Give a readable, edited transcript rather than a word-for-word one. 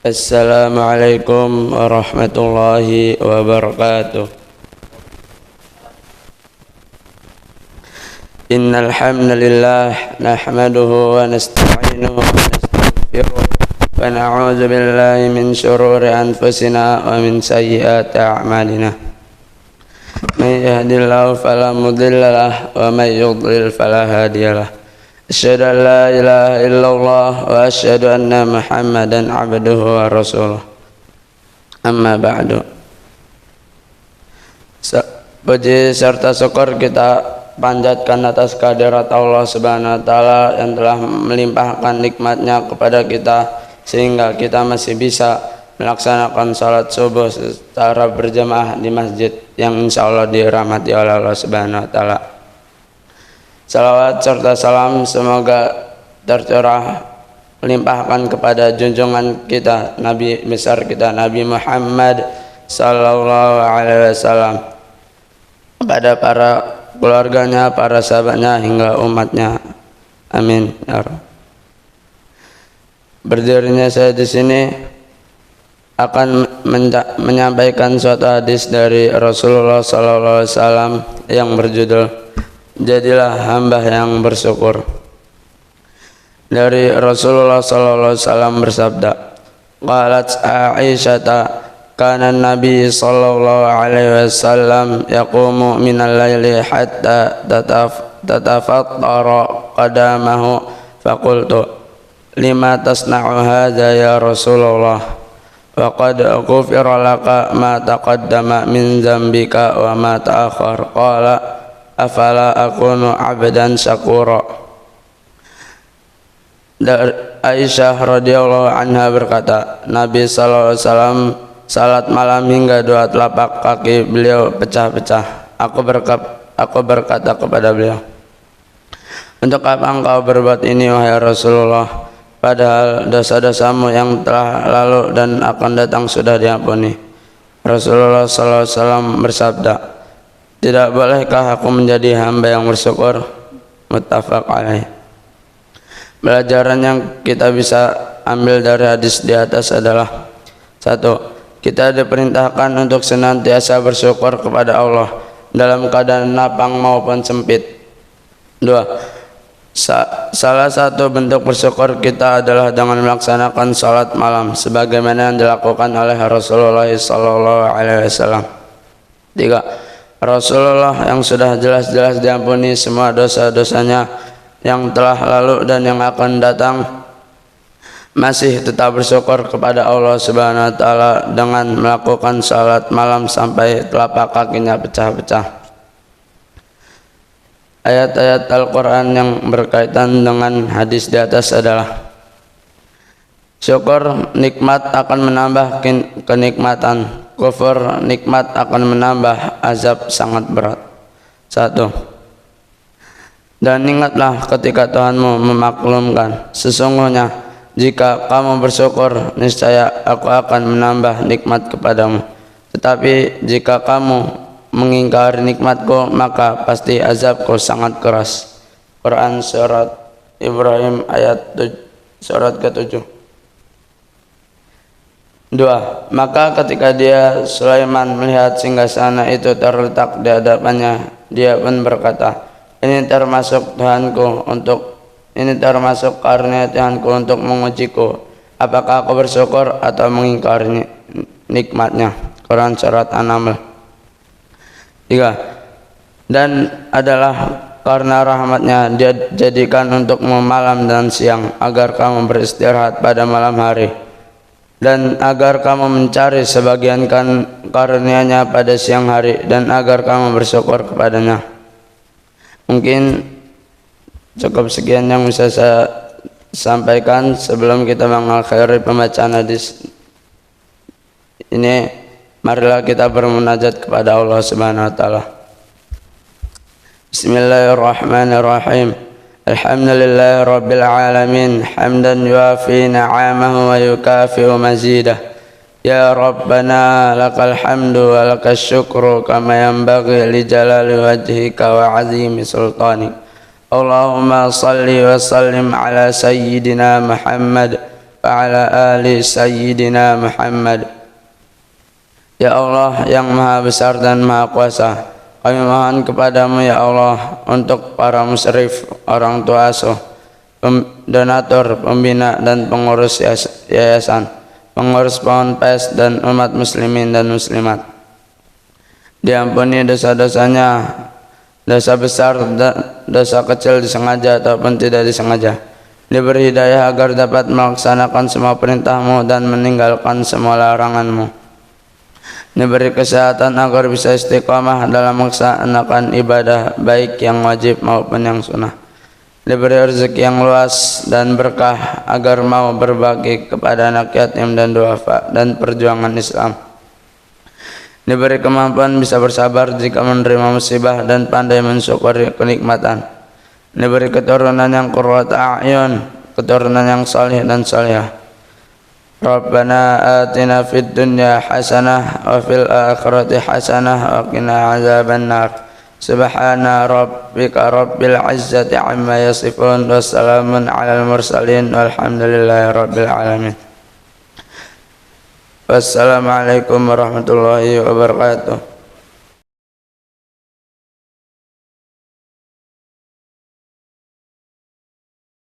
Assalamualaikum warahmatullahi wabarakatuh. Innal hamdalillah nahmaduhu wa nasta'inuhu wa nastaghfiruh wa na'udzu billahi min shururi anfusina wa min sayyiati a'malina. May yahdihillahu fala mudilla lahu wa may yudlil fala hadiyalah. Asyhadu an la ilaha illallah wa asyhadu anna Muhammadan abduhu wa rasuluh. Amma ba'du. Puji serta syukur kita panjatkan atas kehadirat Allah Subhanahu wa taala yang telah melimpahkan nikmatnya kepada kita sehingga kita masih bisa melaksanakan salat subuh secara berjamaah di masjid yang insyaallah dirahmati oleh Allah Subhanahu wa taala. Salawat serta salam semoga tercurah melimpahkan kepada junjungan kita, Nabi besar kita, Nabi Muhammad sallallahu alaihi wasallam, kepada para keluarganya, para sahabatnya hingga umatnya. Amin ya Rabb. Berdirinya saya di sini akan menyampaikan suatu hadis dari Rasulullah sallallahu alaihi wasallam yang berjudul Jadilah hamba yang bersyukur. Dari Rasulullah sallallahu alaihi wasallam bersabda, qalat Aisyah, kana Nabi sallallahu alaihi wasallam yaqumu minal laili hatta tatafattara qadamahu faqultu lima tasna'u hadza ya Rasulullah wa qad ghufira laka ma taqaddama min dzambika wa ma ta'akhkhar. Qala afala akunu abdan syakura. Dari Aisyah radhiyallahu anha berkata, Nabi sallallahu alaihi wasallam salat malam hingga dua telapak kaki beliau pecah-pecah. Aku berkata kepada beliau, untuk apa engkau berbuat ini wahai Rasulullah, padahal dosa-dosamu yang telah lalu dan akan datang sudah diampuni. Rasulullah sallallahu alaihi wasallam bersabda, tidak bolehkah aku menjadi hamba yang bersyukur? Muttafaq alaih. Pelajaran yang kita bisa ambil dari hadis di atas adalah: 1. Kita diperintahkan untuk senantiasa bersyukur kepada Allah dalam keadaan lapang maupun sempit. 2. Salah satu bentuk bersyukur kita adalah dengan melaksanakan salat malam sebagaimana yang dilakukan oleh Rasulullah sallallahu alaihi wasallam. 3. Rasulullah yang sudah jelas-jelas diampuni semua dosa-dosanya yang telah lalu dan yang akan datang masih tetap bersyukur kepada Allah Subhanahu wa taala dengan melakukan salat malam sampai telapak kakinya pecah-pecah. Ayat-ayat Al-Quran yang berkaitan dengan hadis di atas adalah: syukur nikmat akan menambah kenikmatan, kufur nikmat akan menambah azab sangat berat. 1. Dan ingatlah ketika Tuhanmu memaklumkan, sesungguhnya jika kamu bersyukur niscaya aku akan menambah nikmat kepadamu, tetapi jika kamu mengingkari nikmatku maka pasti azabku sangat keras. Quran surat Ibrahim ayat surat ke-7. 2. Maka ketika dia Sulaiman melihat singgasana itu terletak di hadapannya, dia pun berkata, ini termasuk karunia Tuhanku untuk mengujiku, apakah aku bersyukur atau mengingkari nikmatnya. Quran surat An-Naml. 3. Dan adalah karena rahmatnya dia jadikan untukmu malam dan siang agar kamu beristirahat pada malam hari, dan agar kamu mencari sebagian karunia-Nya pada siang hari, dan agar kamu bersyukur kepadanya. Mungkin cukup sekian yang bisa saya sampaikan sebelum kita mengakhiri pembacaan hadis ini. Marilah kita bermunajat kepada Allah Subhanahu wa taala. Bismillahirrahmanirrahim. Alhamdulillahi rabbil alamin, hamdan yuafi na'amahu wa yukafi'u mazidah. Ya Rabbana lakal hamdu wa lakas syukru kama yanbaghi li jalali wajhika wa azimi sultanik. Allahumma salli wa sallim ala sayyidina Muhammad وعلى آل سيدنا Muhammad. Ya Allah yang maha besar dan maha kuasa, kami mohon kepadamu ya Allah untuk para musyrif, orang tua asuh, donatur, pembina dan pengurus yayasan, pengurus ponpes dan umat muslimin dan muslimat. Diampuni dosa-dosanya, dosa besar, dosa kecil disengaja ataupun tidak disengaja. Diberi hidayah agar dapat melaksanakan semua perintahmu dan meninggalkan semua laranganmu. Diberi kesehatan agar bisa istiqamah dalam melaksanakan ibadah baik yang wajib maupun yang sunnah. Diberi rezeki yang luas dan berkah agar mau berbagi kepada anak yatim dan duafa dan perjuangan Islam. Diberi kemampuan bisa bersabar jika menerima musibah dan pandai mensyukuri kenikmatan. Diberi keturunan yang qurrata a'yun, keturunan yang salih dan salihah. Rabbana atina fid dunya hasanah wa fil akhirati hasanah wa qina azabannar. Subhana rabbika rabbil izzati amma yasifun wa salamun alal mursalin walhamdulillahi rabbil alamin. Wassalamualaikum warahmatullahi wabarakatuh.